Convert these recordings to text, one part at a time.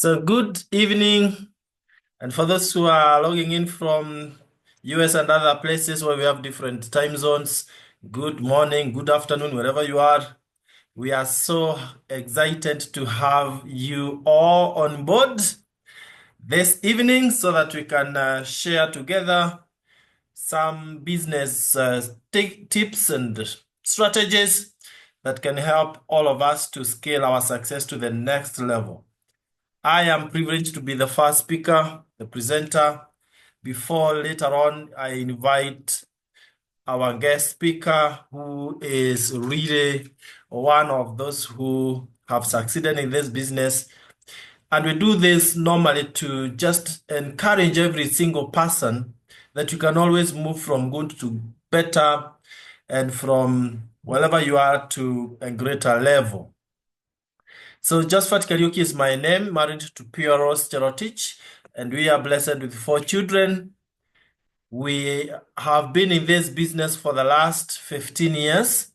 So good evening, and for those who are logging in from US and other places where we have different time zones, good morning, good afternoon, wherever you are. We are so excited to have you all on board this evening so that we can share together some business tips and strategies that can help all of us to scale our success to the next level. I am privileged to be the first speaker, the presenter. Before later on, I invite our guest speaker, who is really one of those who have succeeded in this business. And we do this normally to just encourage every single person that you can always move from good to better and from wherever you are to a greater level. So Josephat Kariuki is my name, married to Pure Rose Cherotich, and we are blessed with 4 children. We have been in this business for the last 15 years.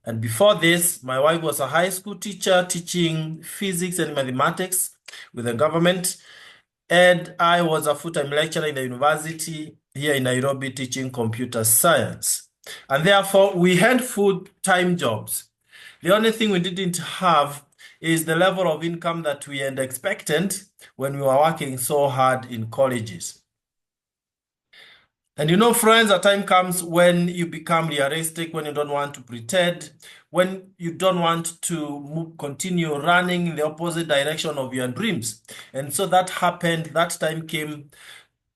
And before this, my wife was a high school teacher teaching physics and mathematics with the government. And I was a full-time lecturer in the university here in Nairobi teaching computer science. And therefore, we had full-time jobs. The only thing we didn't have is the level of income that we had expected when we were working so hard in colleges. And you know, friends, a time comes when you become realistic, when you don't want to pretend, when you don't want to continue running in the opposite direction of your dreams. And so that happened, that time came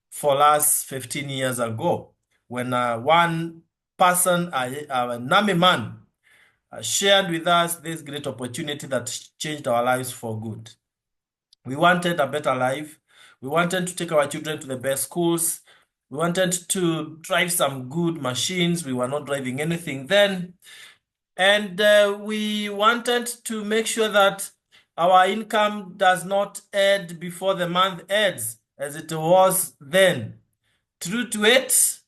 for us 15 years ago, when one person, a Nami man, shared with us this great opportunity that changed our lives for good. We wanted a better life. We wanted to take our children to the best schools. We wanted to drive some good machines. We were not driving anything then. And we wanted to make sure that our income does not end before the month ends, as it was then. True to it,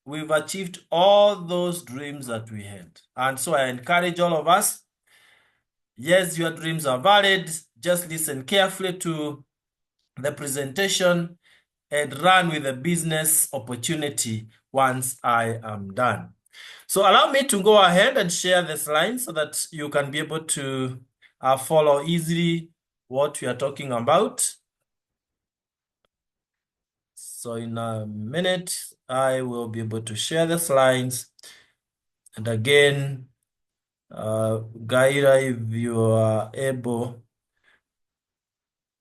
we've achieved all those dreams that we had. And so I encourage all of us, yes, your dreams are valid. Just listen carefully to the presentation and run with the business opportunity once I am done. So allow me to go ahead and share the slides so that you can be able to follow easily what we are talking about. So in a minute, I will be able to share the slides. And again, Gaira, if you are able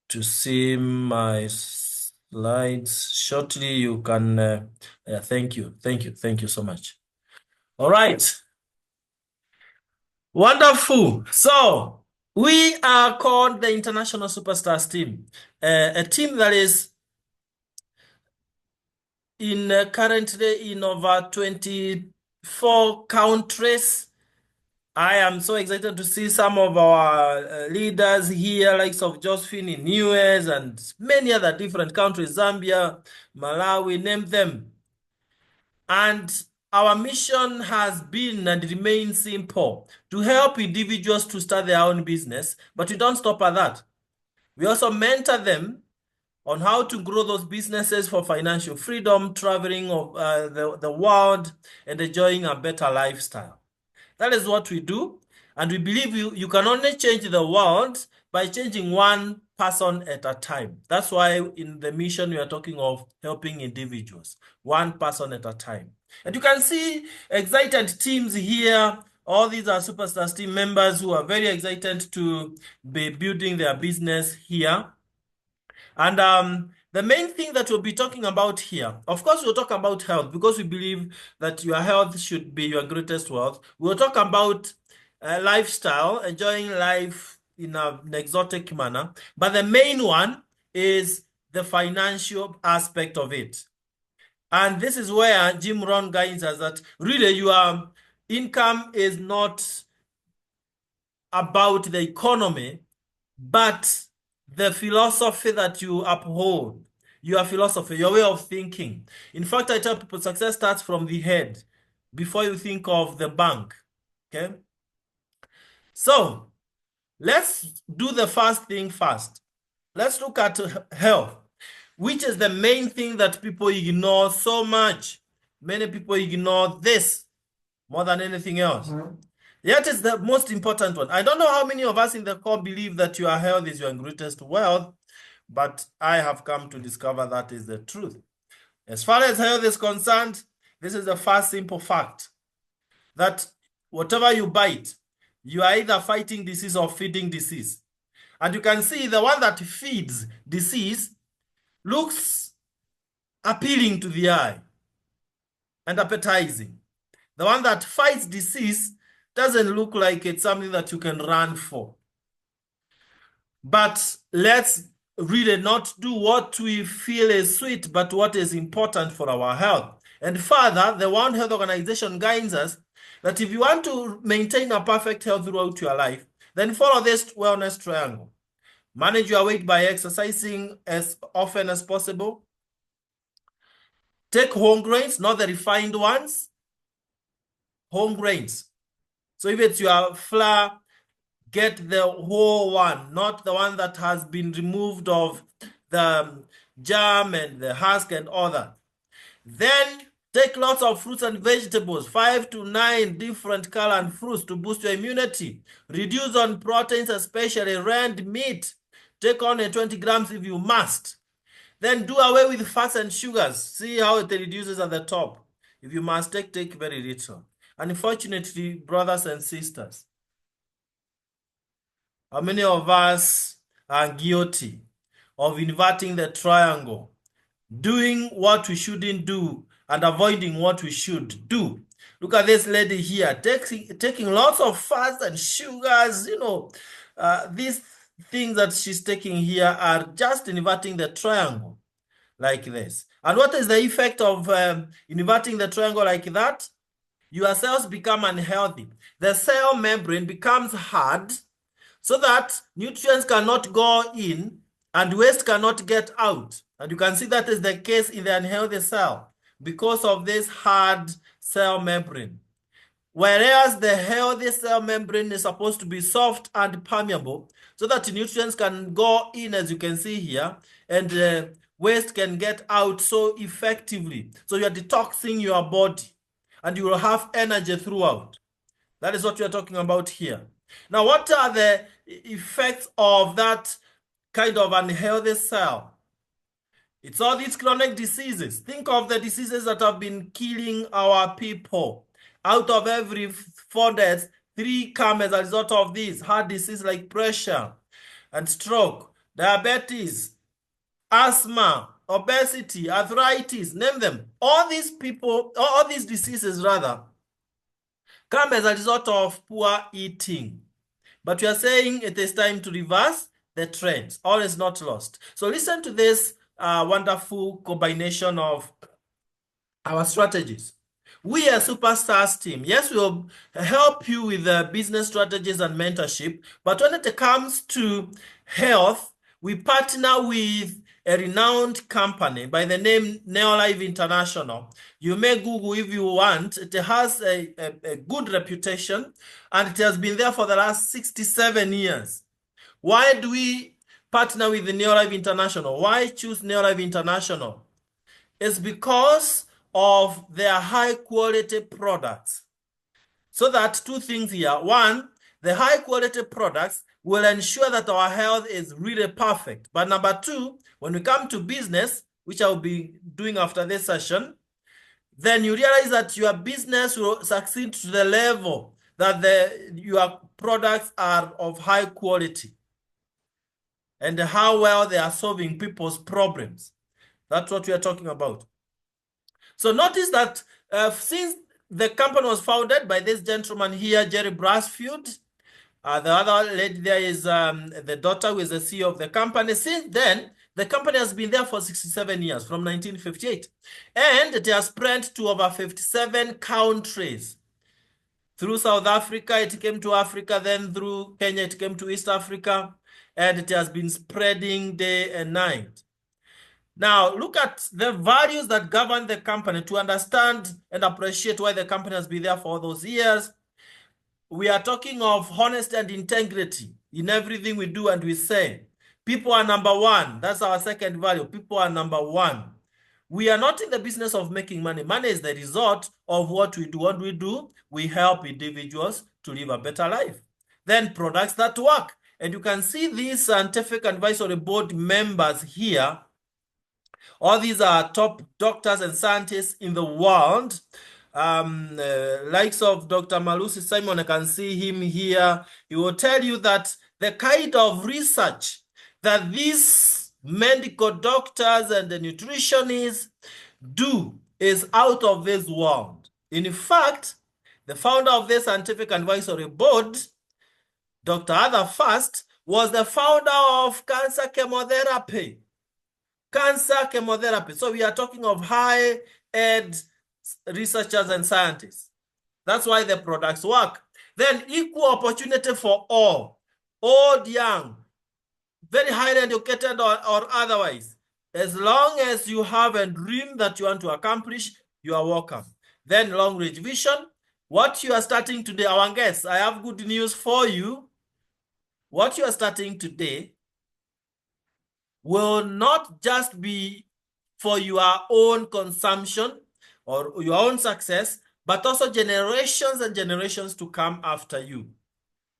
to see my slides shortly, you can, thank you so much. All right. Wonderful. So we are called the International Superstars team, a team that is currently in over 24 countries. I am so excited to see some of our leaders here, likes of Josephine in US and many other different countries, Zambia, Malawi, name them. And our mission has been and remains simple: to help individuals to start their own business, but we don't stop at that. We also mentor them on how to grow those businesses for financial freedom, traveling of the world, and enjoying a better lifestyle. That is what we do. And we believe you can only change the world by changing one person at a time. That's why in the mission we are talking of helping individuals, one person at a time. And you can see excited teams here. All these are Superstars team members who are very excited to be building their business here. And the main thing that we'll be talking about here, of course, we'll talk about health because we believe that your health should be your greatest wealth. We'll talk about lifestyle, enjoying life in an exotic manner. But the main one is the financial aspect of it. And this is where Jim Rohn guides us that really your income is not about the economy, but the philosophy that you uphold, your philosophy, your way of thinking. In fact, I tell people success starts from the head before you think of the bank. Okay? So let's do the first thing first. let's look at health, which is the main thing that people ignore so much. Many people ignore this more than anything else. Yet it's the most important one. I don't know how many of us in the call believe that your health is your greatest wealth, but I have come to discover that is the truth. As far as health is concerned, this is the first simple fact that whatever you bite, you are either fighting disease or feeding disease. And you can see the one that feeds disease looks appealing to the eye and appetizing. The one that fights disease doesn't look like it's something that you can run for. But let's really not do what we feel is sweet, but what is important for our health. And further, the World Health Organization guides us that if you want to maintain a perfect health throughout your life, then follow this wellness triangle. Manage your weight by exercising as often as possible. Take whole grains, not the refined ones. Whole grains. So if it's your flour, get the whole one, not the one that has been removed of the germ and the husk and all that. Then take lots of fruits and vegetables, 5 to 9 different colored fruits to boost your immunity. Reduce on proteins, especially red meat. Take only 20 grams if you must. Then do away with fats and sugars. See how it reduces at the top. If you must take very little. Unfortunately, brothers and sisters, how many of us are guilty of inverting the triangle, doing what we shouldn't do and avoiding what we should do? Look at this lady here, taking lots of fats and sugars. These things that she's taking here are just inverting the triangle like this. And what is the effect of inverting the triangle like that? Your cells become unhealthy. The cell membrane becomes hard so that nutrients cannot go in and waste cannot get out. And you can see that is the case in the unhealthy cell because of this hard cell membrane. Whereas the healthy cell membrane is supposed to be soft and permeable so that nutrients can go in, as you can see here, and waste can get out so effectively. So you're detoxing your body and you will have energy throughout. That is what we are talking about here. Now, what are the effects of that kind of unhealthy cell? It's all these chronic diseases. Think of the diseases that have been killing our people. Out of every 4 deaths, 3 come as a result of this. Heart disease like pressure and stroke, diabetes, asthma, obesity, arthritis, name them. All these diseases rather, come as a result of poor eating. But we are saying it is time to reverse the trends. All is not lost. So listen to this wonderful combination of our strategies. We are Superstars team. Yes, we will help you with the business strategies and mentorship. But when it comes to health, we partner with a renowned company by the name Neolife International. You may Google if you want. It has a good reputation and it has been there for the last 67 years. Why do we partner with the Neolife International? Why choose Neolife International? It's because of their high quality products. So that 2 things here. 1, the high quality products will ensure that our health is really perfect. But number 2, when we come to business, which I'll be doing after this session, then you realize that your business will succeed to the level that your products are of high quality and how well they are solving people's problems. That's what we are talking about. So notice that since the company was founded by this gentleman here, Jerry Brasfield, the other lady there is the daughter who is the CEO of the company. Since then, the company has been there for 67 years, from 1958. And it has spread to over 57 countries. Through South Africa, it came to Africa. Then through Kenya, it came to East Africa. And it has been spreading day and night. Now, look at the values that govern the company to understand and appreciate why the company has been there for all those years. We are talking of honesty and integrity in everything we do and we say. People are number one. That's our second value. People are number one. We are not in the business of making money. Money is the result of what we do. What we do, we help individuals to live a better life. Then products that work. And you can see these scientific advisory board members here. All these are top doctors and scientists in the world. Likes of Dr. Malusi Simon, I can see him here. He will tell you that the kind of research that these medical doctors and the nutritionists do is out of this world. In fact, the founder of this scientific advisory board, Dr. Arthur Fast, was the founder of cancer chemotherapy. Cancer chemotherapy. So we are talking of high-end researchers and scientists. That's why the products work. Then equal opportunity for all, old, young, very highly educated or otherwise. As long as you have a dream that you want to accomplish, you are welcome. Then long-range vision. What you are starting today, our guests, I have good news for you. What you are starting today will not just be for your own consumption or your own success, but also generations and generations to come after you.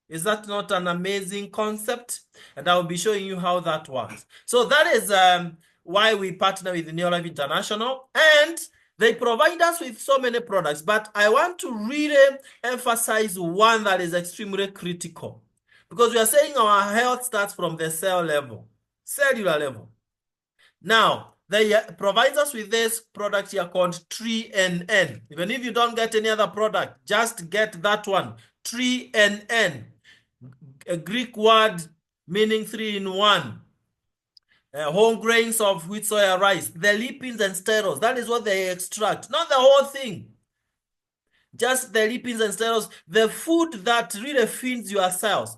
Is that not an amazing concept? And I will be showing you how that works. So that is why we partner with Neolife International, and they provide us with so many products. But I want to really emphasize one that is extremely critical, because we are saying our health starts from the cell level, cellular level. Now, they provide us with this product here called Tree NN. Even if you don't get any other product, just get that one, Tree NN. A Greek word meaning 3 in 1. Whole grains of wheat, soya, rice. The lipins and sterols, that is what they extract. Not the whole thing. Just the lipins and sterols. The food that really feeds your cells.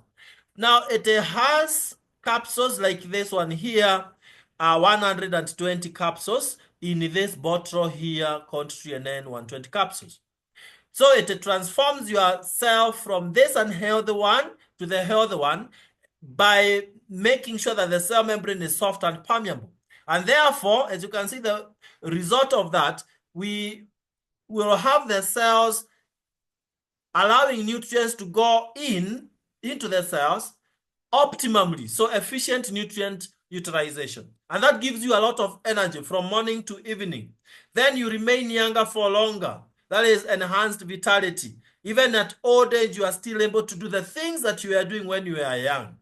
Now, it has capsules like this one here. 120 capsules in this bottle here called Tree NN 120 capsules. So it transforms your cell from this unhealthy one to the healthy one by making sure that the cell membrane is soft and permeable. And therefore, as you can see, the result of that, we will have the cells allowing nutrients to go into the cells optimally, so efficient nutrient utilization. And that gives you a lot of energy from morning to evening. Then you remain younger for longer. That is enhanced vitality. Even at old age, you are still able to do the things that you were doing when you were young.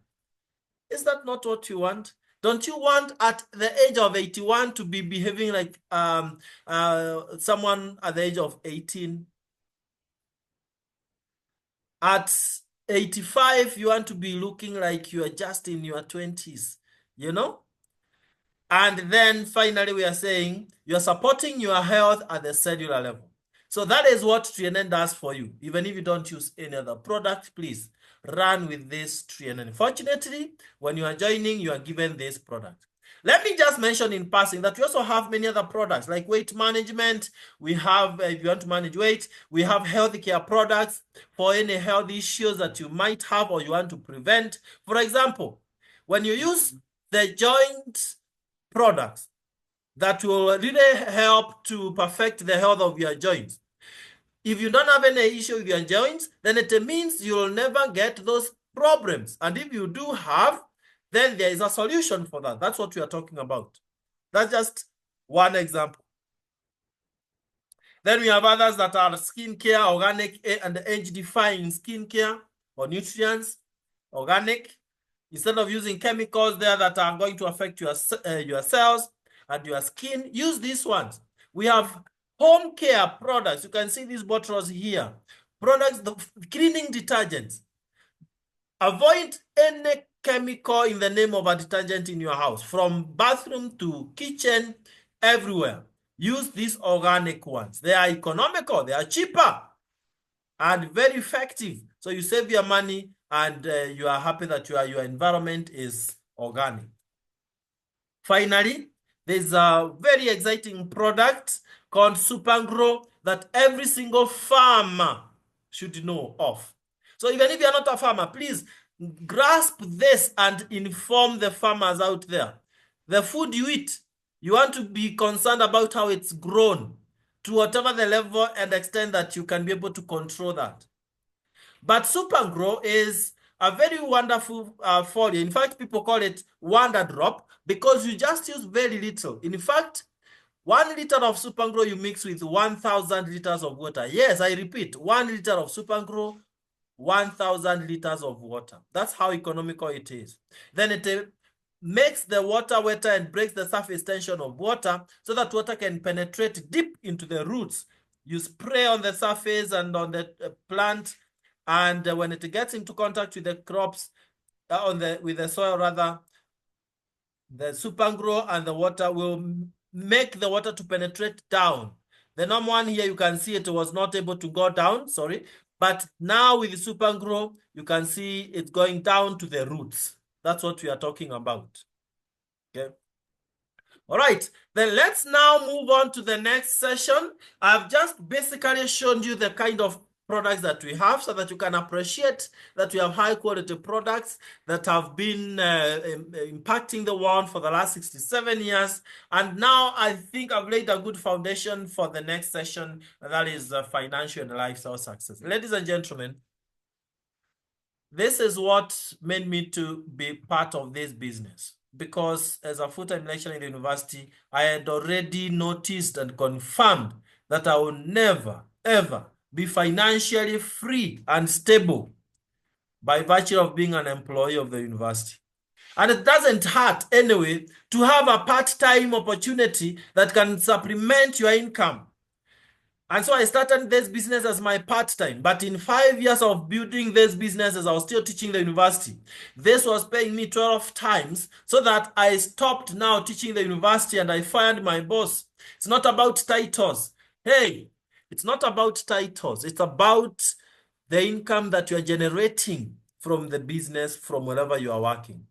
Is that not what you want? Don't you want at the age of 81 to be behaving like someone at the age of 18? At 85, you want to be looking like you are just in your 20s, you know? And then finally, we are saying you're supporting your health at the cellular level. So that is what Tree NN does for you. Even if you don't use any other product, please run with this Tree NN. Fortunately, when you are joining, you are given this product. Let me just mention in passing that we also have many other products like weight management. We have, if you want to manage weight, we have healthcare products for any health issues that you might have or you want to prevent. For example, when you use the joint products that will really help to perfect the health of your joints. If you don't have any issue with your joints, then it means you'll never get those problems. And if you do have, then there is a solution for that. That's what we are talking about. That's just one example. Then we have others that are skincare, organic, and age-defying skincare or nutrients, organic. Instead of using chemicals there that are going to affect your cells and your skin, use these ones. We have home care products. You can see these bottles here. Products, the cleaning detergents. Avoid any chemical in the name of a detergent in your house, from bathroom to kitchen, everywhere. Use these organic ones. They are economical, they are cheaper, and very effective. So you save your money and you are happy that your environment is organic. Finally, there's a very exciting product called Super Grow that every single farmer should know of. So even if you're not a farmer, please grasp this and inform the farmers out there. The food you eat, you want to be concerned about how it's grown to whatever the level and extent that you can be able to control that. But Super Grow is a very wonderful foliar. In fact, people call it Wonder Drop because you just use very little. In fact, 1 liter of Super Grow you mix with 1,000 liters of water. Yes, I repeat, 1 liter of Super Grow, 1,000 liters of water. That's how economical it is. Then it makes the water wetter and breaks the surface tension of water so that water can penetrate deep into the roots. You spray on the surface and on the plant, and when it gets into contact with the crops, with the soil rather, the Super Grow and the water will make the water to penetrate down. The normal one here, you can see it was not able to go down, sorry. But now with the Super Grow, you can see it going down to the roots. That's what we are talking about. Okay. All right, then let's now move on to the next session. I've just basically shown you the kind of products that we have so that you can appreciate that we have high quality products that have been impacting the world for the last 67 years. And now I think I've laid a good foundation for the next session, and that is financial and lifestyle success. Ladies and gentlemen, this is what made me to be part of this business, because as a full-time lecturer in the university, I had already noticed and confirmed that I will never, ever be financially free and stable by virtue of being an employee of the university. And it doesn't hurt anyway to have a part-time opportunity that can supplement your income. And so I started this business as my part-time. But in 5 years of building this business, as I was still teaching the university, this was paying me 12 times, so that I stopped now teaching the university and I fired my boss. It's not about titles. Hey, it's not about titles. It's about the income that you are generating from the business, from wherever you are working.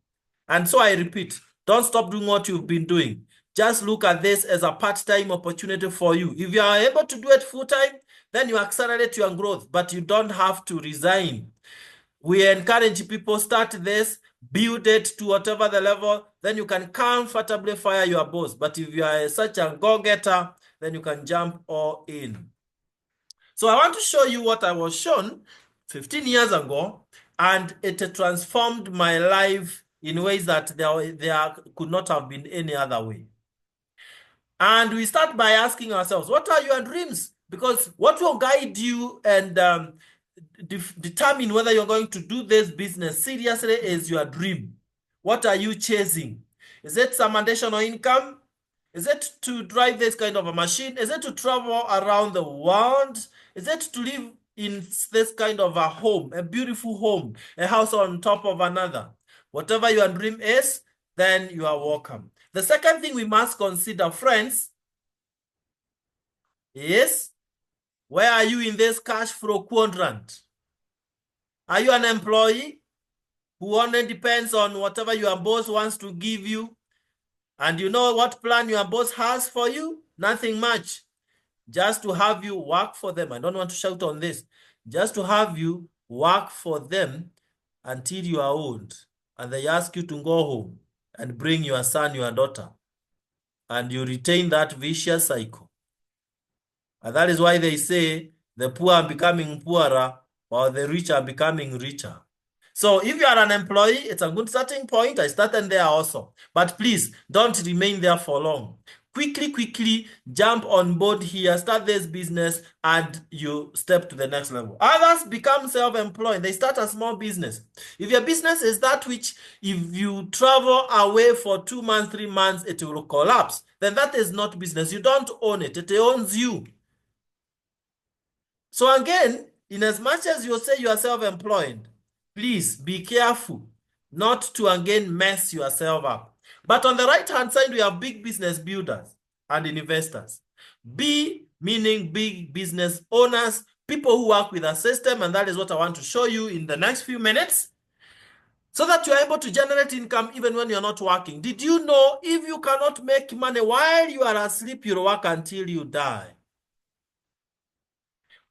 And so I repeat, don't stop doing what you've been doing. Just look at this as a part-time opportunity for you. If you are able to do it full-time, then you accelerate your growth, but you don't have to resign. We encourage people, start this, build it to whatever the level, then you can comfortably fire your boss. But if you are such a go-getter, then you can jump all in. So I want to show you what I was shown 15 years ago, and it transformed my life in ways that there could not have been any other way. And we start by asking ourselves, what are your dreams? Because what will guide you and determine whether you're going to do this business seriously is your dream. What are you chasing? Is it some additional income? Is it to drive this kind of a machine? Is it to travel around the world? Is it to live in this kind of a home, a beautiful home, a house on top of another? Whatever your dream is, then you are welcome. The second thing we must consider, friends, is where are you in this cash flow quadrant? Are you an employee who only depends on whatever your boss wants to give you? And you know what plan your boss has for you? Nothing much. Just to have you work for them. I don't want to shout on this. Just to have you work for them until you are old. And they ask you to go home and bring your son, your daughter. And you retain that vicious cycle. And that is why they say the poor are becoming poorer while the rich are becoming richer. So if you are an employee, it's a good starting point. I started there also. But please, don't remain there for long. Quickly jump on board here, start this business, and you step to the next level. Others become self-employed. They start a small business. If your business is that which, if you travel away for 2 months, 3 months, it will collapse, then that is not business. You don't own it. It owns you. So again, in as much as you say you are self-employed, please be careful not to again mess yourself up. But on the right-hand side, we have big business builders and investors. B meaning big business owners, people who work with a system, and that is what I want to show you in the next few minutes, so that you're able to generate income even when you're not working. Did you know if you cannot make money while you are asleep, you'll work until you die?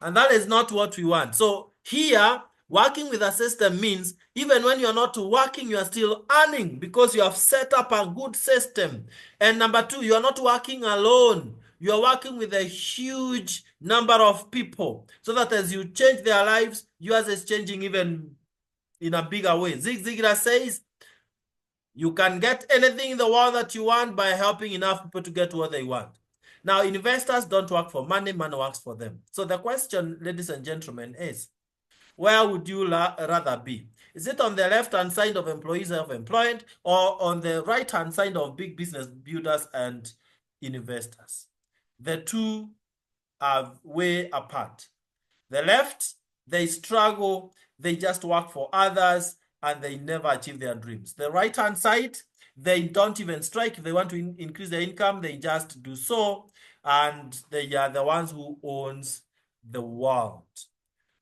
And that is not what we want. So here, Working with a system means even when you're not working, you are still earning because you have set up a good system. And number two, you are not working alone. You are working with a huge number of people so that as you change their lives, yours is changing even in a bigger way. Zig Ziglar says, you can get anything in the world that you want by helping enough people to get what they want. Now, investors don't work for money, money works for them. So the question, ladies and gentlemen, is, where would you rather be? Is it on the left-hand side of employees self-employed or on the right-hand side of big business builders and investors? The two are way apart. The left, they struggle, they just work for others, and they never achieve their dreams. The right-hand side, they don't even strike. If they want to increase their income, they just do so, and they are the ones who owns the world.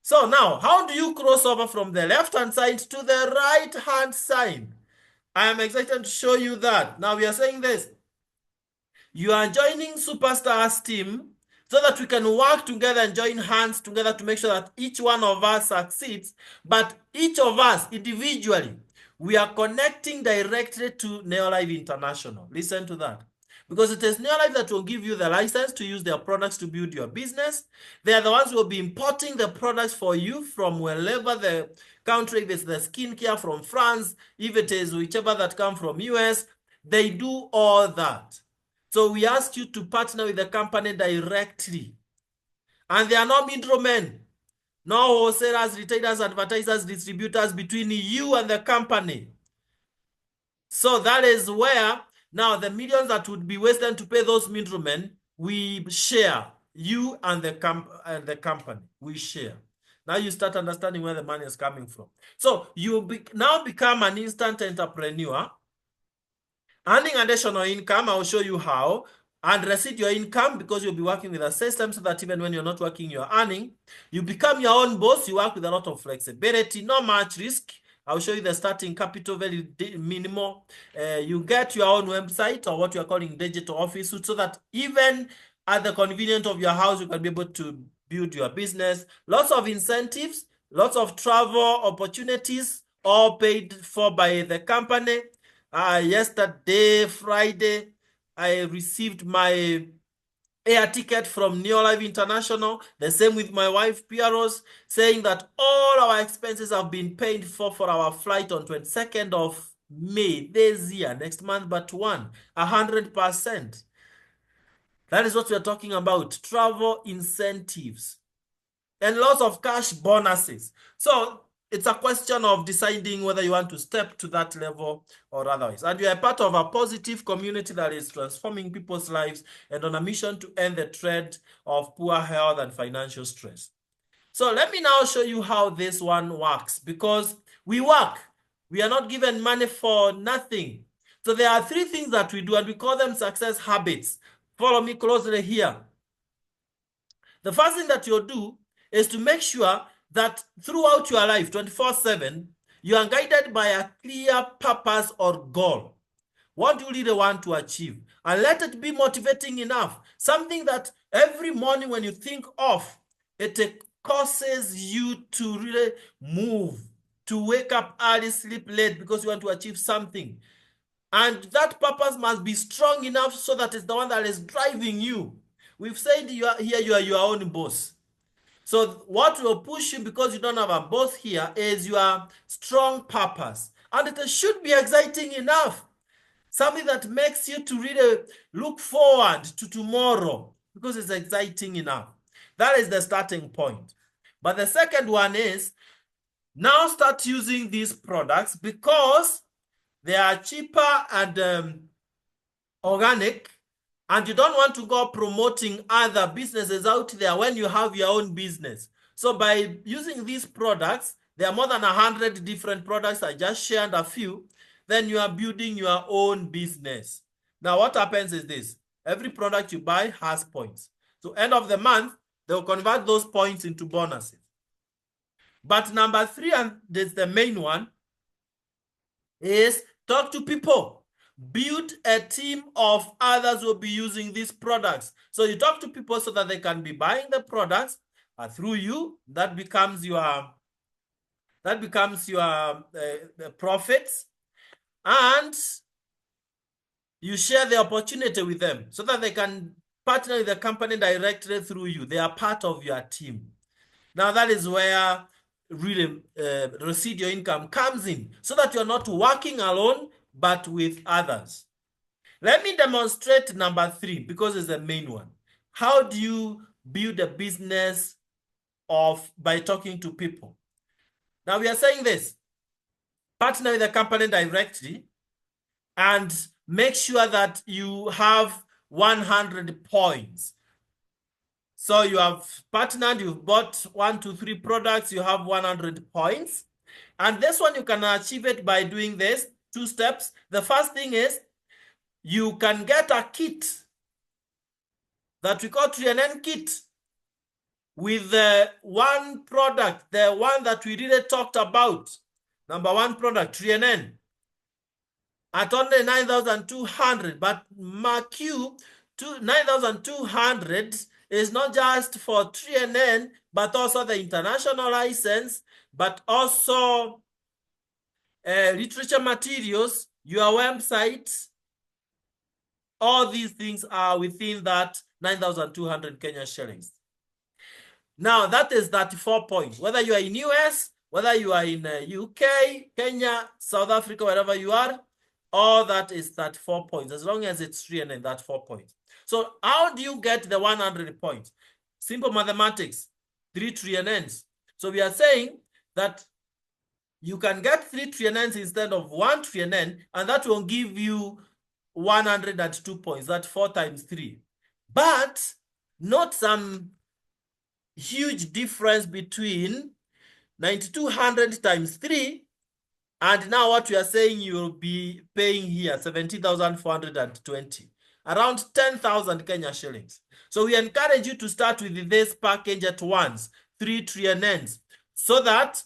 So now, how do you cross over from the left-hand side to the right-hand side? I am excited to show you that. Now we are saying this. You are joining Superstars team so that we can work together and join hands together to make sure that each one of us succeeds. But each of us individually, we are connecting directly to Neolife International. Listen to that. Because it is Neolife that will give you the license to use their products to build your business. They are the ones who will be importing the products for you from wherever the country, if it's the skincare from France, if it is whichever that come from US, they do all that. So we ask you to partner with the company directly. And there are no middlemen, no wholesalers, retailers, advertisers, distributors between you and the company. So that is where now the millions that would be wasted to pay those middlemen, we share. You and the company, we share. Now you start understanding where the money is coming from. So you now become an instant entrepreneur, earning additional income. I'll show you how. And receive your income because you'll be working with a system so that even when you're not working, you're earning. You become your own boss. You work with a lot of flexibility, not much risk. I'll show you the starting capital, very minimal. You get your own website or what we are calling digital office so that even at the convenience of your house, you can be able to build your business. Lots of incentives, lots of travel opportunities, all paid for by the company. Yesterday, Friday, I received my air ticket from Neolife International. The same with my wife, Piaros, saying that all our expenses have been paid for our flight on 22nd of May this year, next month, but 100%. That is what we are talking about, travel incentives and lots of cash bonuses. So it's a question of deciding whether you want to step to that level or otherwise. And you are part of a positive community that is transforming people's lives and on a mission to end the trend of poor health and financial stress. So let me now show you how this one works, because we work. We are not given money for nothing. So there are three things that we do, and we call them success habits. Follow me closely here. The first thing that you'll do is to make sure that throughout your life, 24/7, you are guided by a clear purpose or goal. What do you really want to achieve? And let it be motivating enough. Something that every morning when you think of, it causes you to really move, to wake up early, sleep late because you want to achieve something. And that purpose must be strong enough so that it's the one that is driving you. We've said you are your own boss. So what will push you, because you don't have a boss here, is your strong purpose. And it should be exciting enough. Something that makes you to really look forward to tomorrow because it's exciting enough. That is the starting point. But the second one is, now start using these products because they are cheaper and organic, and you don't want to go promoting other businesses out there when you have your own business. So by using these products, there are more than 100 different products. I just shared a few. Then you are building your own business. Now what happens is this. Every product you buy has points. So end of the month, they'll convert those points into bonuses. But number three, and this is the main one, is talk to people. Build a team of others who will be using these products. So you talk to people so that they can be buying the products through you. That becomes your That becomes your profits. And you share the opportunity with them so that they can partner with the company directly through you. They are part of your team. Now that is where really residual income comes in, so that you're not working alone, but with others. Let me demonstrate number 3 because it's the main one. How do you build a business by talking to people? Now we are saying this: partner with the company directly and make sure that you have 100 points. So you have partnered, you've bought 1, 2, 3 products, you have 100 points. And this one, you can achieve it by doing this 2 steps. The first thing is you can get a kit that we call 3NN kit with the one product, the one that we really talked about. Number 1 product, 3NN, at only 9,200. But mark you, 9,200 is not just for 3NN, but also the international license, but also literature materials, your website. All these things are within that 9,200 Kenya shillings. Now, that is 34 points. Whether you are in US, whether you are in UK, Kenya, South Africa, wherever you are, all that is 34 points, as long as it's 3 and then that 4 points. So how do you get the 100 points? Simple mathematics, 3 3NNs. So we are saying that you can get 3 3NNs instead of 1 3NN, and that will give you 102 points. That's 4 times 3. But not some huge difference between 9,200 times 3 and now what we are saying you'll be paying here, 17,420, around 10,000 Kenya shillings. So we encourage you to start with this package at once, 3 3NNs, so that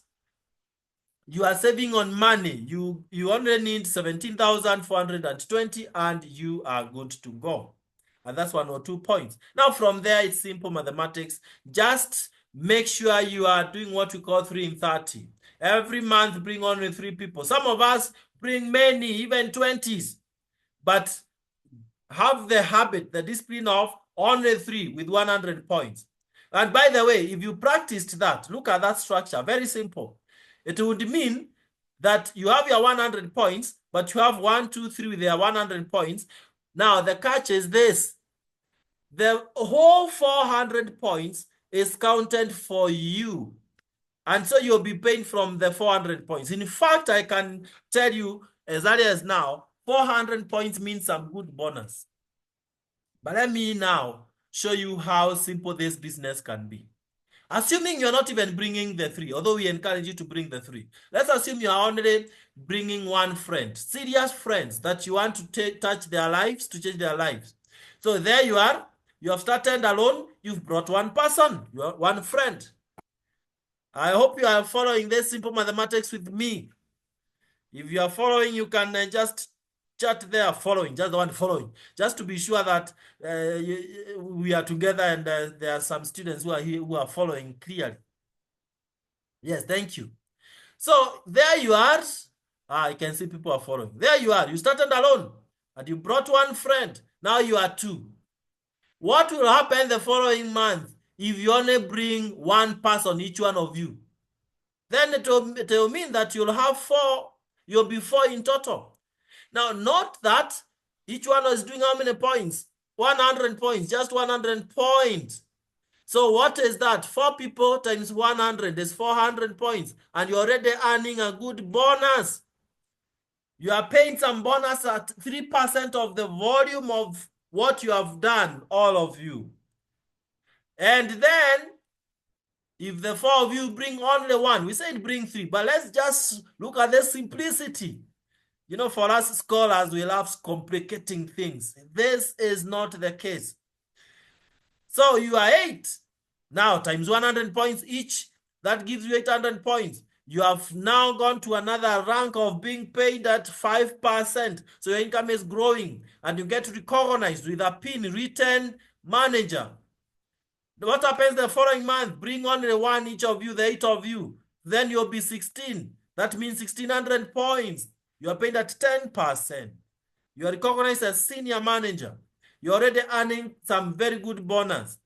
you are saving on money. You only need 17,420 and you are good to go. And that's 102 points. Now from there, it's simple mathematics. Just make sure you are doing what we call 3 in 30. Every month, bring only 3 people. Some of us bring many, even 20s. But have the habit, the discipline of only 3 with 100 points. And by the way, if you practiced that, look at that structure, very simple. It would mean that you have your 100 points, but you have 1, 2, 3 with their 100 points. Now, the catch is this. The whole 400 points is counted for you. And so you'll be paying from the 400 points. In fact, I can tell you as early as now, 400 points means some good bonus. But let me now show you how simple this business can be. Assuming you're not even bringing the 3, although we encourage you to bring the 3. Let's assume you are only bringing 1 friend, serious friends that you want to touch their lives, to change their lives. So there you are. You have started alone. You've brought 1 person, you are 1 friend. I hope you are following this simple mathematics with me. If you are following, you can just chat there, following, just the one following, just to be sure that we are together and there are some students who are here who are following clearly. Yes, thank you. So there you are. I can see people are following. There you are. You started alone and you brought 1 friend. Now you are 2. What will happen the following month if you only bring 1 person, each one of you? Then it will mean that you'll have 4. You'll be 4 in total. Now, note that each one is doing how many points? 100 points, just 100 points. So what is that? 4 people times 100 is 400 points. And you're already earning a good bonus. You are paying some bonus at 3% of the volume of what you have done, all of you. And then, if the 4 of you bring only 1, we said bring 3, but let's just look at the simplicity. You know, for us scholars, we love complicating things. This is not the case. So you are 8. Now, times 100 points each, that gives you 800 points. You have now gone to another rank of being paid at 5%. So your income is growing and you get recognized with a pin, written manager. What happens the following month? Bring only 1 each of you, the 8 of you. then you'll be 16. That means 1,600 points. You are paid at 10%. You are recognized as senior manager. You're already earning some very good bonus.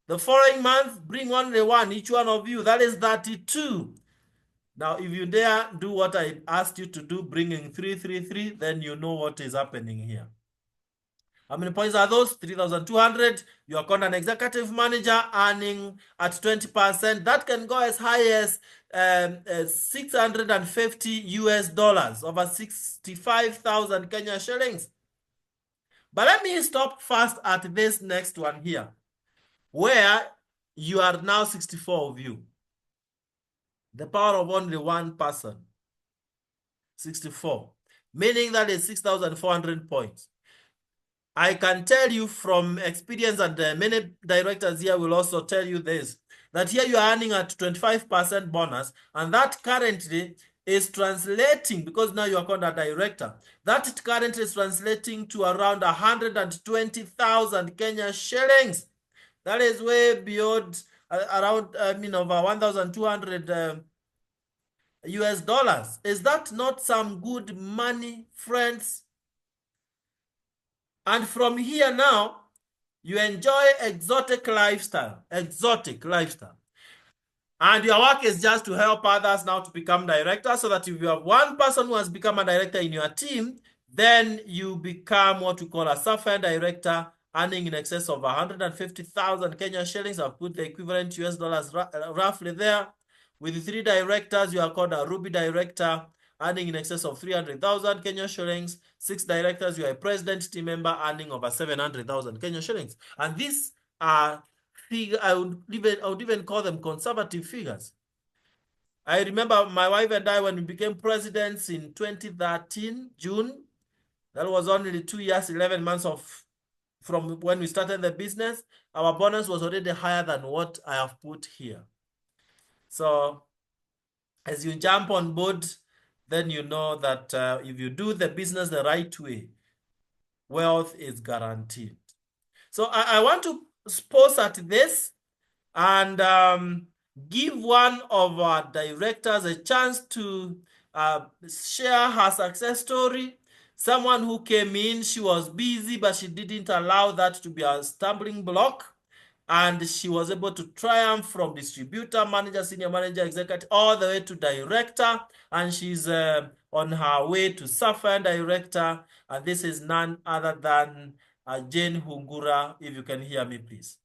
The following month, bring only one, each one of you. That is 32. Now, if you dare do what I asked you to do, bringing 333, then you know what is happening here. How many points are those? 3,200. You are called an executive manager earning at 20%. That can go as high as 650 US dollars, over 65,000 Kenya shillings. But let me stop first at this next one here, where you are now 64 of you. The power of only one person. 64. Meaning that is 6,400 points. I can tell you from experience, and many directors here will also tell you this, that here you are earning at 25% bonus, and that currently is translating, because now you are called a director, that currently is translating to around 120,000 Kenya shillings. That is way beyond around, over 1,200 US dollars. Is that not some good money, friends? And from here now, you enjoy exotic lifestyle. And your work is just to help others now to become directors, so that if you have one person who has become a director in your team, then you become what we call a software director, earning in excess of 150,000 Kenya shillings. I've put the equivalent US dollars roughly there. With 3 directors, you are called a Ruby director, earning in excess of 300,000 Kenya shillings. 6 directors, you are a president team member, earning over 700,000 Kenya shillings. And these are figures, I would even call them conservative figures. I remember my wife and I, when we became presidents in 2013, June, that was only 2 years, 11 months from when we started the business, our bonus was already higher than what I have put here. So as you jump on board, then you know that if you do the business the right way, wealth is guaranteed. So I want to pause at this and give one of our directors a chance to share her success story. Someone who came in, she was busy, but she didn't allow that to be a stumbling block. And she was able to triumph from distributor, manager, senior manager, executive, all the way to director. And she's on her way to software director. And this is none other than Jane Hungura. If you can hear me, please.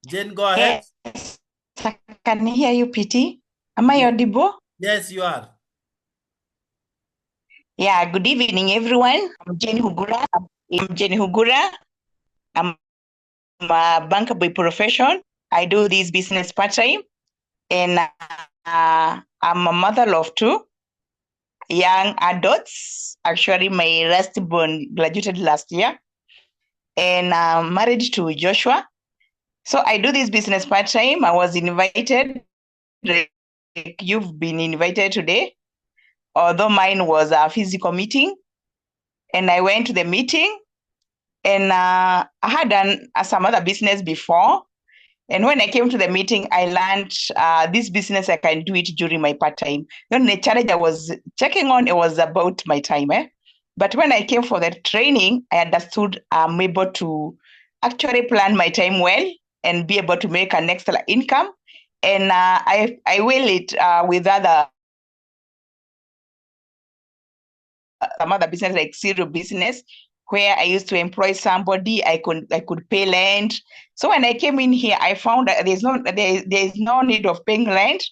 Jane, go ahead. Yes, I can hear you, PT. Am I audible? Yes, you are. Yeah, good evening, everyone. I'm Jane Hungura. I'm a banker by profession. I do this business part-time, and I'm a mother of 2 young adults. Actually, my last born graduated last year, and I'm married to Joshua. So I do this business part-time. I was invited, like you've been invited today, although mine was a physical meeting. And I went to the meeting, and I had done some other business before. And when I came to the meeting, I learned this business, I can do it during my part-time. Then the challenge I was checking on, it was about my time. But when I came for the training, I understood I'm able to actually plan my time well and be able to make an extra income. And I will it with some other business, like serial business, where I used to employ somebody. I could pay rent. So when I came in here, I found that there's no need of paying rent.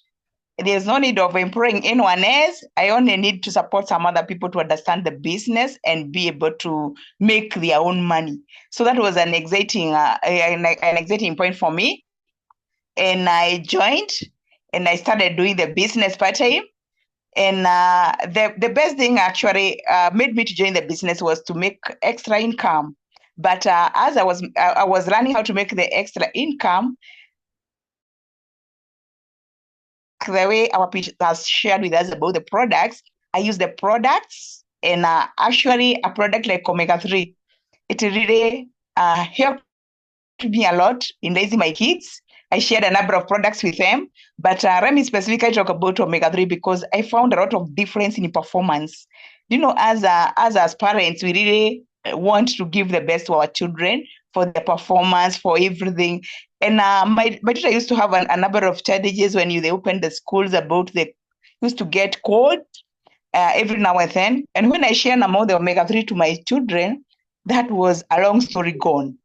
There's no need of employing anyone else. I only need to support some other people to understand the business and be able to make their own money. So that was an exciting point for me. And I joined, and I started doing the business part-time. And the best thing actually made me to join the business was to make extra income. But as I was learning how to make the extra income, the way our pitch has shared with us about the products, I use the products, and actually a product like omega-3, it really helped me a lot in raising my kids. I shared a number of products with them, but let me specifically talk about omega-3 because I found a lot of difference in performance. As parents, we really want to give the best to our children for their performance, for everything. And my teacher used to have a number of challenges when they opened the schools about they used to get cold every now and then. And when I share about the omega-3 to my children, that was a long story gone.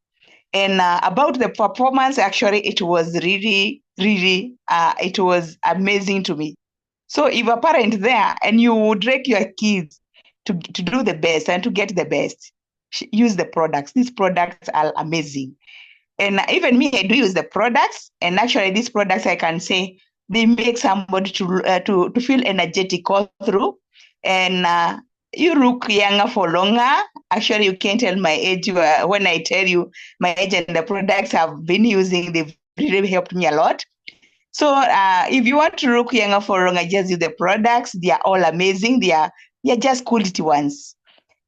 And about the performance, actually, it was really, really, it was amazing to me. So if a parent there and you would direct your kids to do the best and to get the best, use the products. These products are amazing. And even me, I do use the products. And actually, these products, I can say, they make somebody to feel energetic all through. And you look younger for longer. Actually, you can't tell my age when I tell you my age and the products I've been using. They've really helped me a lot. So if you want to look younger for longer, just use the products. They are all amazing. They are just quality ones.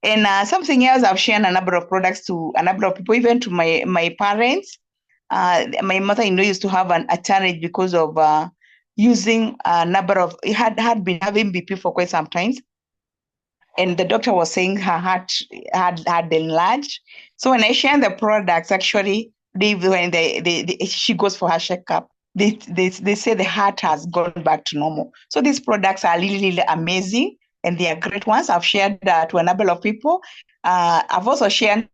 And something else, I've shared a number of products to a number of people, even to my parents. My mother-in-law used to have a challenge because of using a number of, had been having BP for quite some time. And the doctor was saying her heart had enlarged. So when I share the products, actually, she goes for her checkup, they say the heart has gone back to normal. So these products are really, really amazing and they are great ones. I've shared that to a number of people. I've also shared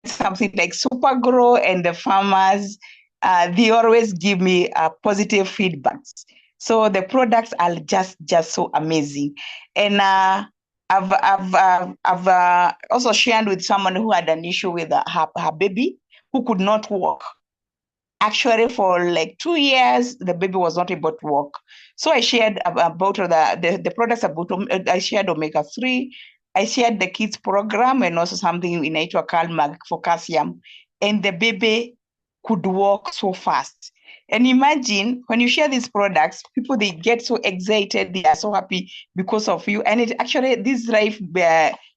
something like Super Grow and the farmers. They always give me positive feedbacks. So the products are just so amazing. And I've also shared with someone who had an issue with her baby who could not walk. Actually, for like 2 years, the baby was not able to walk. So I shared about the products about, I shared omega-3, I shared the kids program and also something in nature called mag for calcium. And the baby could walk so fast. And imagine when you share these products, people, they get so excited, they are so happy because of you. And it actually, this life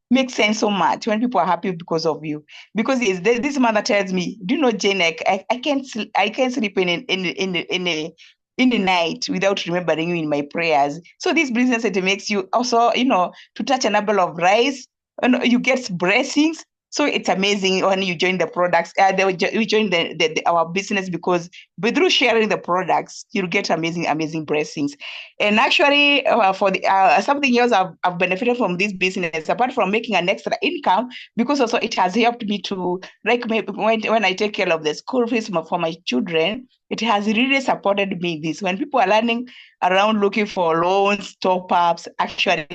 makes sense so much when people are happy because of you. Because this mother tells me, do you know, Jane, I can't sleep in the night without remembering you in my prayers. So this business, it makes you also, to touch a number of rice, and you get blessings. So it's amazing when you join the products. You join our business because through sharing the products, you'll get amazing blessings. And actually, for the something else I've benefited from this business, apart from making an extra income, because also it has helped me to, like, when I take care of the school fees for my children, it has really supported me. This when people are running around looking for loans, top ups, actually,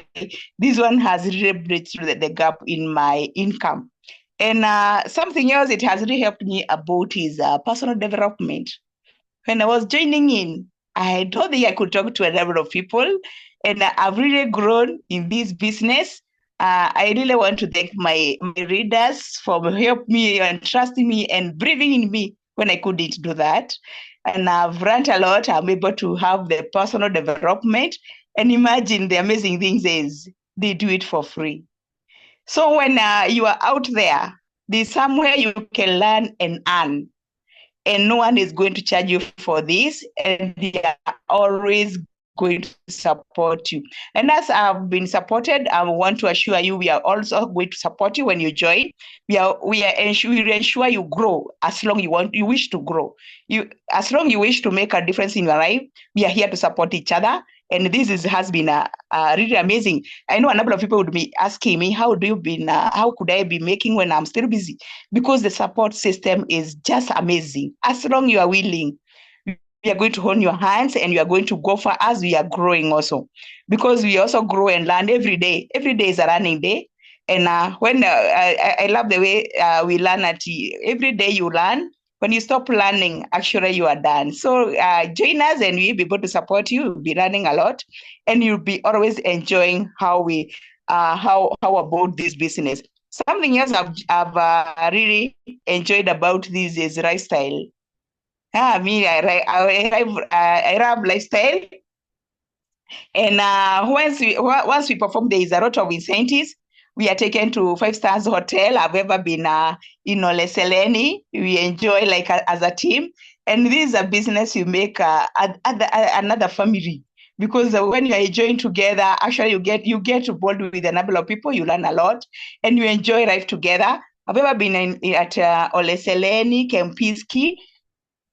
this one has really bridged through the gap in my income. And something else it has really helped me about is personal development. When I was joining in, I don't think I could talk to a number of people, and I've really grown in this business. I really want to thank my readers for helping me and trusting me and believing in me when I couldn't do that. And I've learned a lot. I'm able to have the personal development. And imagine the amazing things is they do it for free. So when you are out there, there's somewhere you can learn and earn, and no one is going to charge you for this, and they are always going to support you. And as I've been supported, I want to assure you we are also going to support you when you join. We ensure you grow as long you wish to grow. As long you wish to make a difference in your life, we are here to support each other. And has been really amazing. I know a number of people would be asking me, how could I be making when I'm still busy? Because the support system is just amazing. As long you are willing, we are going to hold your hands and you are going to go for us. We are growing also, because we also grow and learn every day. Every day is a learning day. And I love the way we learn every day you learn. When you stop learning, actually you are done. So join us and we'll be able to support you. You'll be learning a lot, and you'll be always enjoying how about this business. Something else I've really enjoyed about this is lifestyle. I love lifestyle. And once we perform, there is a lot of incentives. We are taken to 5 stars hotel. I've ever been in Ole Seleni. We enjoy like as a team. And this is a business you make another family because when you are enjoying together, actually you get to bond with a number of people. You learn a lot, and you enjoy life together. I've ever been at Ole Seleni, Kempinski,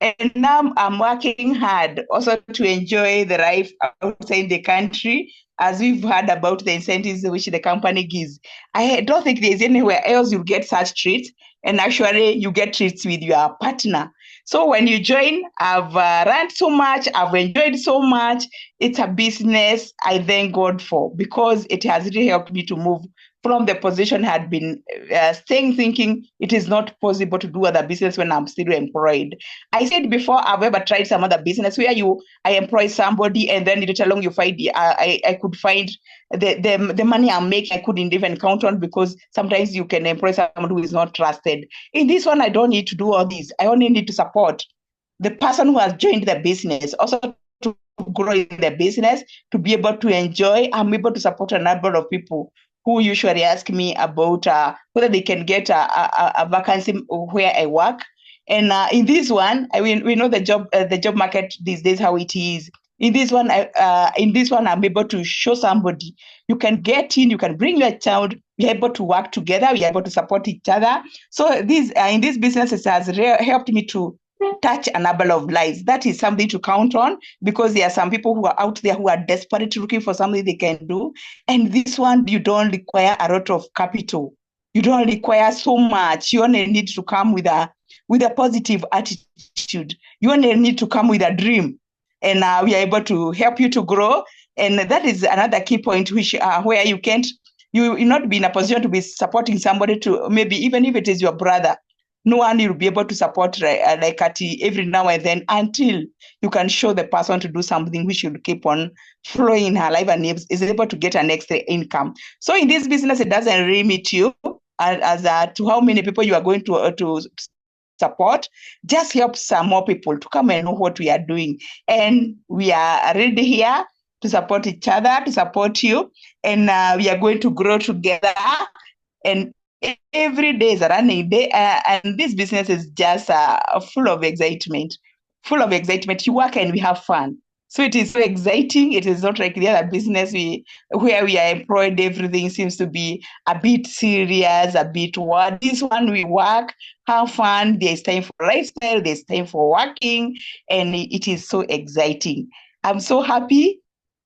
and now I'm working hard also to enjoy the life outside the country, as we've heard about the incentives which the company gives. I don't think there's anywhere else you get such treats, and actually you get treats with your partner. So when you join, I've learned so much, I've enjoyed so much. It's a business I thank God for because it has really helped me to move from the position I had been staying thinking it is not possible to do other business when I'm still employed. I said before, I've ever tried some other business where I employ somebody and then later along you find I could find the money I'm making I couldn't even count on because sometimes you can employ someone who is not trusted. In this one, I don't need to do all this. I only need to support the person who has joined the business, also to grow in the business, to be able to enjoy. I'm able to support a number of people who usually ask me about whether they can get a vacancy where I work. And in this one, we know the job market these days how it is. In this one, I'm able to show somebody you can get in, you can bring your child. We're able to work together. We're able to support each other. So this in this business, it has helped me to touch a number of lives. That is something to count on because there are some people who are out there who are desperate looking for something they can do. And this one, you don't require a lot of capital. You don't require so much. You only need to come with a positive attitude. You only need to come with a dream, and we are able to help you to grow. And that is another key point, which where you can't you not be in a position to be supporting somebody to maybe even if it is your brother. No one will be able to support like at every now and then until you can show the person to do something which will keep on flowing in her life and is able to get an extra income. So in this business, it doesn't limit you as to how many people you are going to support. Just help some more people to come and know what we are doing. And we are ready here to support each other, to support you. And we are going to grow together. And every day is a running day. And this business is just full of excitement. Full of excitement. You work and we have fun. So it is so exciting. It is not like the other business where we are employed, everything seems to be a bit serious, a bit what. This one we work, have fun. There's time for lifestyle, there's time for working, and it is so exciting. I'm so happy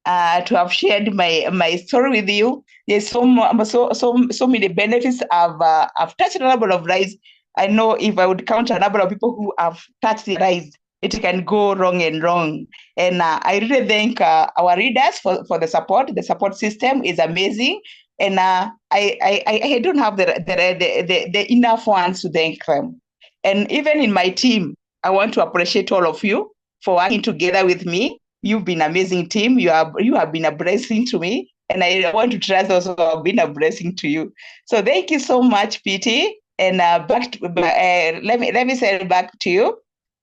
to have shared my story with you. There's so many benefits. I've touched a number of lives. I know if I would count a number of people who have touched the lives, it can go wrong and wrong. And I really thank our readers for the support. The support system is amazing. And I don't have the enough ones to thank them. And even in my team, I want to appreciate all of you for working together with me. You've been an amazing team. You have been a blessing to me. And I want to trust also have been a blessing to you. So thank you so much, PT. And let me say it back to you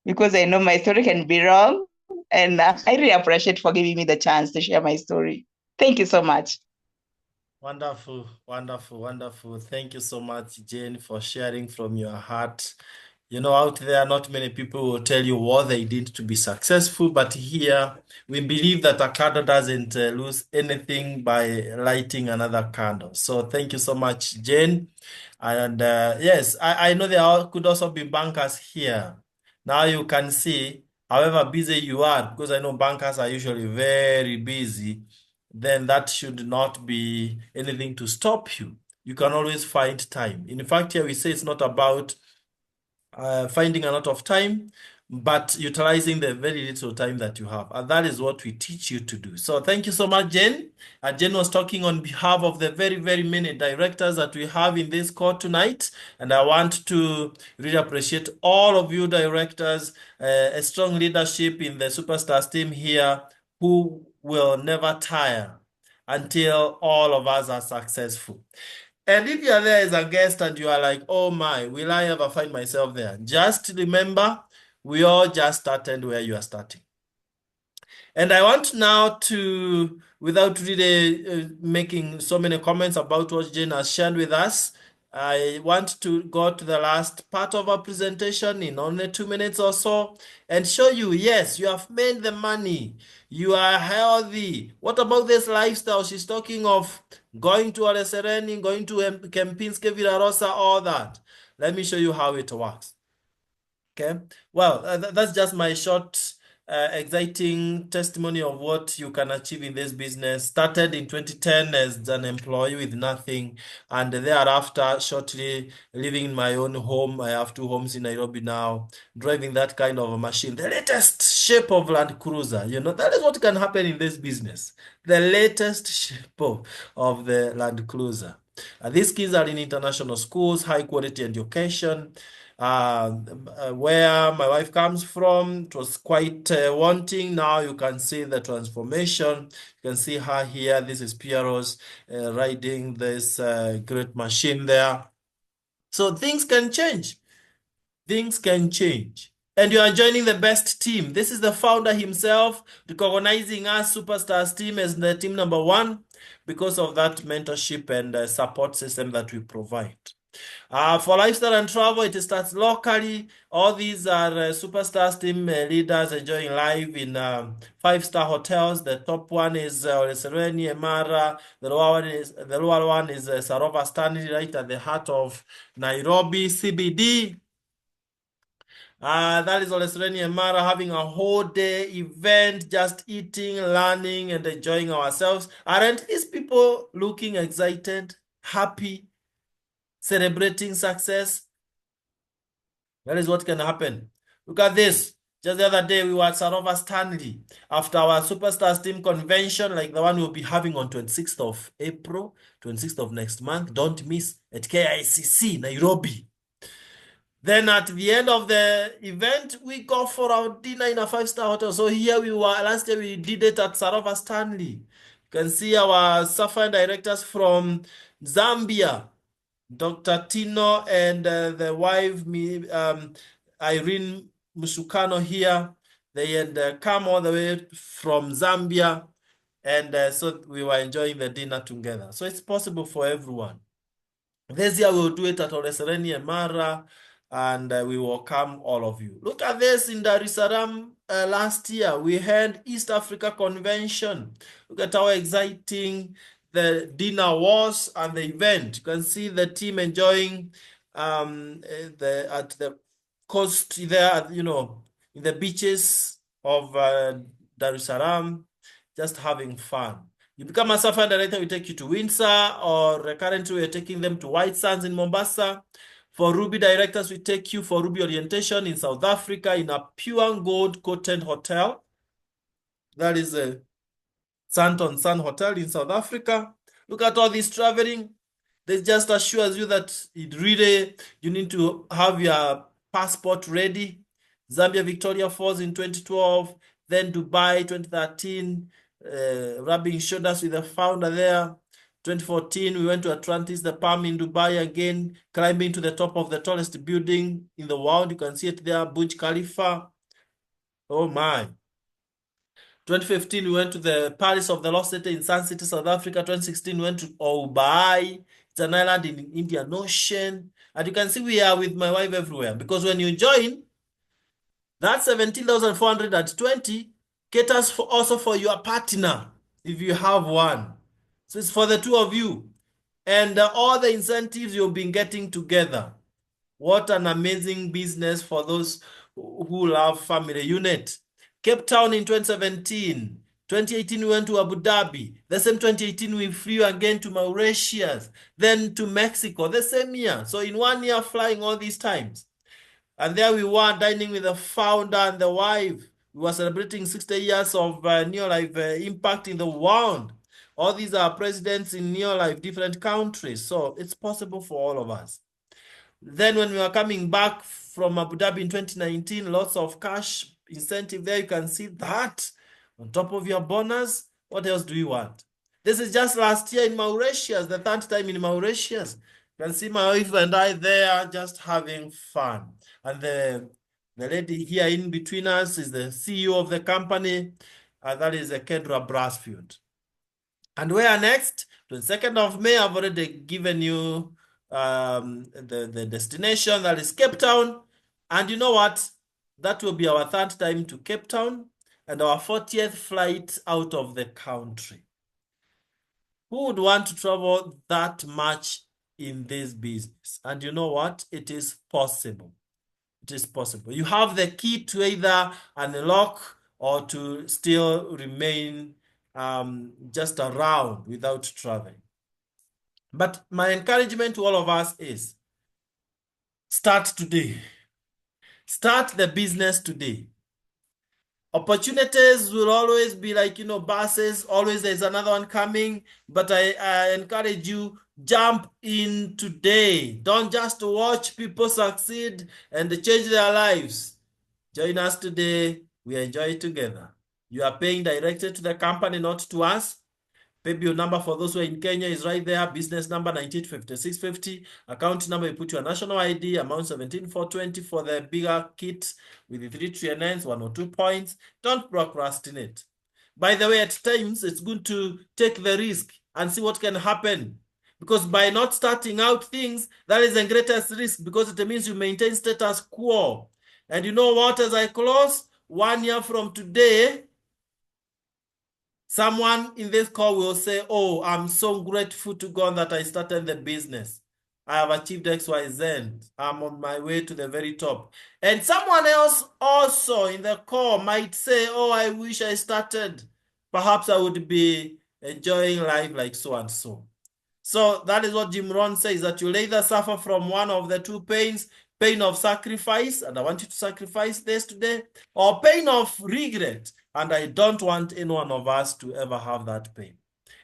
because I know my story can be wrong. And I really appreciate for giving me the chance to share my story. Thank you so much. Wonderful, wonderful, wonderful. Thank you so much, Jane, for sharing from your heart. You know, out there, not many people will tell you what they did to be successful, but here we believe that a candle doesn't lose anything by lighting another candle. So thank you so much, Jane. And yes, I know could also be bankers here. Now you can see, however busy you are, because I know bankers are usually very busy, then that should not be anything to stop you. You can always find time. In fact, here we say it's not about finding a lot of time, but utilizing the very little time that you have. And that is what we teach you to do. So thank you so much, Jen. Jen was talking on behalf of the very, very many directors that we have in this court tonight. And I want to really appreciate all of you directors, a strong leadership in the Superstars team here who will never tire until all of us are successful. And if you are there as a guest and you are like, oh my, will I ever find myself there? Just remember, we all just started where you are starting. And I want now to without really making so many comments about what Jane has shared with us, I want to go to the last part of our presentation in only 2 minutes or so and show you, yes, you have made the money. You are healthy. What about this lifestyle? She's talking of going to Ole Sereni, going to Kempinski, Villa Rosa, all that. Let me show you how it works. Okay. Well, that's just my short, exciting testimony of what you can achieve in this business. Started in 2010 as an employee with nothing, and thereafter, shortly living in my own home. I have 2 homes in Nairobi now, driving that kind of a machine, the latest shape of Land Cruiser. That is what can happen in this business. The latest shape of the Land Cruiser. These kids are in international schools, high quality education. Where my wife comes from, it was quite wanting. Now you can see the transformation. You can see her here. This is Piero's riding this great machine there. So things can change. Things can change. And you are joining the best team. This is the founder himself recognizing us Superstars team as the team number one because of that mentorship and support system that we provide. For lifestyle and travel, it starts locally. All these are Superstars team leaders enjoying life in five-star hotels. The top one is Sereni Emara. The lower one is Sarova Stanley, right at the heart of Nairobi CBD. That is Olesereni Emara having a whole day event, just eating, learning, and enjoying ourselves. Aren't these people looking excited, happy, celebrating success? That is what can happen. Look at this. Just the other day, we were at Sarova Stanley after our Superstars team convention, like the one we'll be having on 26th of April, 26th of next month. Don't miss at KICC, Nairobi. Then at the end of the event, we go for our dinner in a five-star hotel. So here we were. Last year, we did it at Sarova Stanley. You can see our Sapphire directors from Zambia. Dr. Tino and the wife, Irene Musukano here. They had come all the way from Zambia. And so we were enjoying the dinner together. So it's possible for everyone. This year we'll do it at Olesereni and Mara, and we welcome all of you. Look at this in Dar es Salaam last year. We had East Africa Convention. Look at how exciting the dinner was and the event. You can see the team enjoying at the coast there, in the beaches of Dar es Salaam, just having fun. You become a Sapphire director, we take you to Windsor, or currently we're taking them to White Sands in Mombasa. For Ruby directors, we take you for Ruby orientation in South Africa in a pure gold coated hotel. That is a Santon Sun Hotel in South Africa. Look at all this traveling. This just assures you that you need to have your passport ready. Zambia Victoria Falls in 2012, then Dubai 2013, rubbing shoulders with the founder there. 2014, we went to Atlantis, the Palm in Dubai again, climbing to the top of the tallest building in the world. You can see it there, Burj Khalifa. Oh my. 2015, we went to the Palace of the Lost City in Sun City, South Africa. 2016, we went to Obai. It's an island in Indian Ocean. And you can see we are with my wife everywhere. Because when you join, that 17,420 caters also for your partner, if you have one. So it's for the two of you. And all the incentives you've been getting together. What an amazing business for those who love family unit. Cape Town in 2017. 2018, we went to Abu Dhabi. The same 2018, we flew again to Mauritius, then to Mexico, the same year. So in 1 year, flying all these times. And there we were dining with the founder and the wife. We were celebrating 60 years of Neolife impact in the world. All these are presidents in Neolife, different countries. So it's possible for all of us. Then when we were coming back from Abu Dhabi in 2019, lots of cash incentive there. You can see that on top of your bonus. What else do you want? This is just last year in Mauritius, the third time in Mauritius. You can see my wife and I there just having fun. And the lady here in between us is the CEO of the company. That is Kendra Brasfield. And where next? 22nd of May, I've already given you the destination, that is Cape Town. And you know what? That will be our third time to Cape Town and our 40th flight out of the country. Who would want to travel that much in this business? And you know what? It is possible. It is possible. You have the key to either unlock or to still remain just around without traveling. But my encouragement to all of us is start today. Start the business today. Opportunities will always be like, buses, always there's another one coming. But I encourage you, jump in today. Don't just watch people succeed and change their lives. Join us today. We enjoy it together. You are paying directly to the company, not to us. Paybill number for those who are in Kenya is right there. Business number 985650. Account number, you put your national ID, amount 17420 for the bigger kit with the 3 1 or 2 points. Don't procrastinate. By the way, at times, it's good to take the risk and see what can happen. Because by not starting out things, that is the greatest risk, because it means you maintain status quo. And you know what, as I close, 1 year from today, someone in this call will say, oh, I'm so grateful to God that I started the business. I have achieved XYZ. I'm on my way to the very top. And someone else also in the call might say, oh, I wish I started. Perhaps I would be enjoying life like so and so. So that is what Jim Rohn says, that you'll either suffer from one of the two pains, pain of sacrifice, and I want you to sacrifice this today, or pain of regret, and I don't want any one of us to ever have that pain.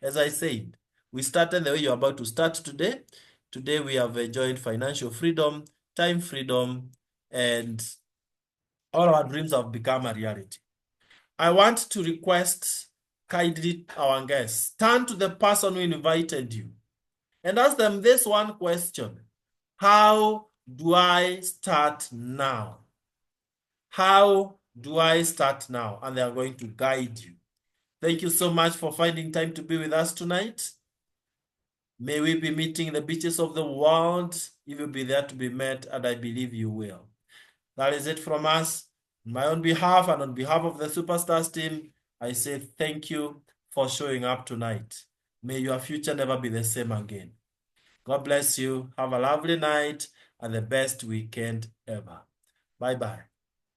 As I said, we started the way you're about to start today. Today we have enjoyed financial freedom, time freedom, and all our dreams have become a reality. I want to request kindly our guests, turn to the person who invited you and ask them this one question: how do I start now? How do I start now? And they are going to guide you. Thank you so much for finding time to be with us tonight. May we be meeting the beaches of the world. You will be there to be met, and I believe you will. That is it from us. On my own behalf and on behalf of the Superstars team, I say thank you for showing up tonight. May your future never be the same again. God bless you. Have a lovely night and the best weekend ever. Bye-bye.